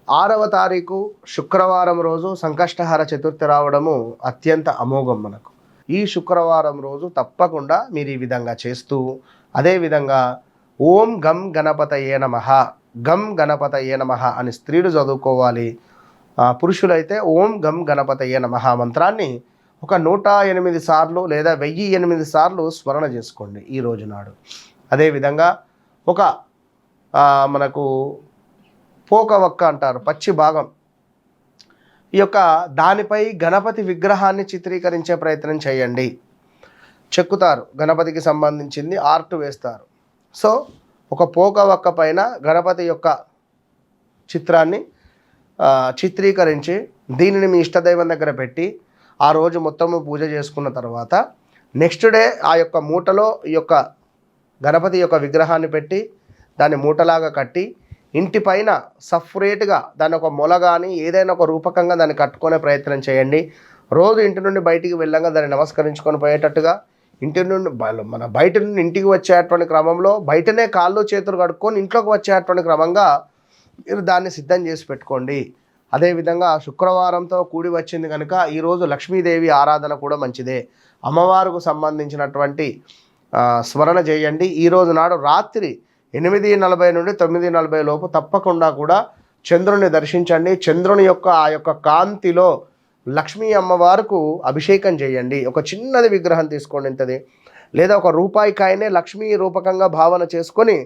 6వ తారీఖు శుక్రవారం రోజు సంకష్టహర చతుర్థి రావడము అత్యంత అమోఘం మనకు. ఈ శుక్రవారం రోజు తప్పకుండా మీరు ఈ విధంగా చేస్తూ, అదేవిధంగా ఓం గం గణపతయే నమః, గం గణపతయే నమః అని స్త్రీలు చదువుకోవాలి. పురుషులైతే ఓం గం గణపతయే నమః మంత్రాన్ని ఒక 108 సార్లు లేదా 1008 సార్లు స్మరణ చేసుకోండి ఈ రోజు నాడు. అదేవిధంగా ఒక మనకు పోక వక్క అంటారు, పచ్చి భాగం, ఈ యొక్క దానిపై గణపతి విగ్రహాన్ని చిత్రీకరించే ప్రయత్నం చేయండి. చెక్కుతారు, గణపతికి సంబంధించింది ఆర్ట్ వేస్తారు. సో ఒక పోక వక్క పైన గణపతి యొక్క చిత్రాన్ని చిత్రీకరించి దీనిని మీ ఇష్టదైవం దగ్గర పెట్టి ఆ రోజు మొత్తము పూజ చేసుకున్న తర్వాత నెక్స్ట్ డే ఆ యొక్క మూటలో ఈ యొక్క గణపతి యొక్క విగ్రహాన్ని పెట్టి దాన్ని మూటలాగా కట్టి ఇంటి పైన సపరేట్గా దాన్ని ఒక మొల కానీ ఏదైనా ఒక రూపకంగా దాన్ని కట్టుకునే ప్రయత్నం చేయండి. రోజు ఇంటి నుండి బయటికి వెళ్ళంగా దాన్ని నమస్కరించుకొని పోయేటట్టుగా, ఇంటి నుండి మన బయట నుండి ఇంటికి వచ్చేటువంటి క్రమంలో బయటనే కాళ్ళు చేతులు కడుక్కొని ఇంట్లోకి వచ్చేటువంటి క్రమంగా మీరు దాన్ని సిద్ధం చేసి పెట్టుకోండి. అదేవిధంగా శుక్రవారంతో కూడి వచ్చింది కనుక ఈరోజు లక్ష్మీదేవి ఆరాధన కూడా మంచిదే. అమ్మవారికి సంబంధించినటువంటి స్మరణ చేయండి. ఈరోజు నాడు రాత్రి 8:40 నుండి 9:40 లోపు తప్పకుండా కూడా చంద్రుని దర్శించండి. చంద్రుని యొక్క ఆ యొక్క కాంతిలో లక్ష్మీ అమ్మవారికి అభిషేకం చేయండి. ఒక చిన్నది విగ్రహం తీసుకోండి, ఇంతది, లేదా ఒక రూపాయి కాయనే లక్ష్మీ రూపకంగా భావన చేసుకొని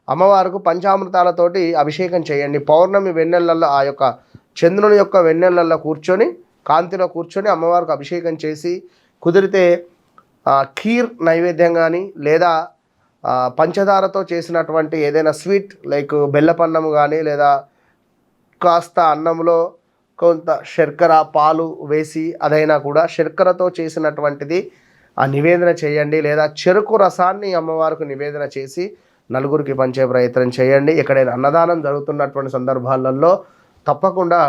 అమ్మవారికి పంచామృతాలతోటి అభిషేకం చేయండి. పౌర్ణమి వెన్నెలల్లో ఆ యొక్క చంద్రుని యొక్క వెన్నెలల్లో కూర్చొని, కాంతిలో కూర్చొని అమ్మవారికి అభిషేకం చేసి, కుదిరితే ఖీర్ నైవేద్యం కానీ లేదా పంచదారతో చేసినటువంటి ఏదైనా స్వీట్ లైక్ బెల్లపన్నం కానీ లేదా కాస్త అన్నంలో కొంత శర్కర పాలు వేసి అదైనా కూడా శర్కరతో చేసినటువంటిది ఆ నివేదన చేయండి. లేదా చెరుకు రసాన్ని అమ్మవారికి నివేదన చేసి నలుగురికి పంచే ప్రయత్నం చేయండి. ఎక్కడైనా అన్నదానం జరుగుతున్నటువంటి సందర్భాలలో తప్పకుండా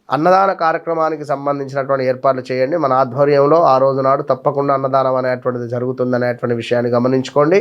అన్నదాన కార్యక్రమానికి సంబంధించినటువంటి ఏర్పాట్లు చేయండి. మన ఆధ్వర్యంలో ఆ రోజు నాడు తప్పకుండా అన్నదానం అనేటువంటిది జరుగుతుందనేటువంటి విషయాన్ని గమనించుకోండి.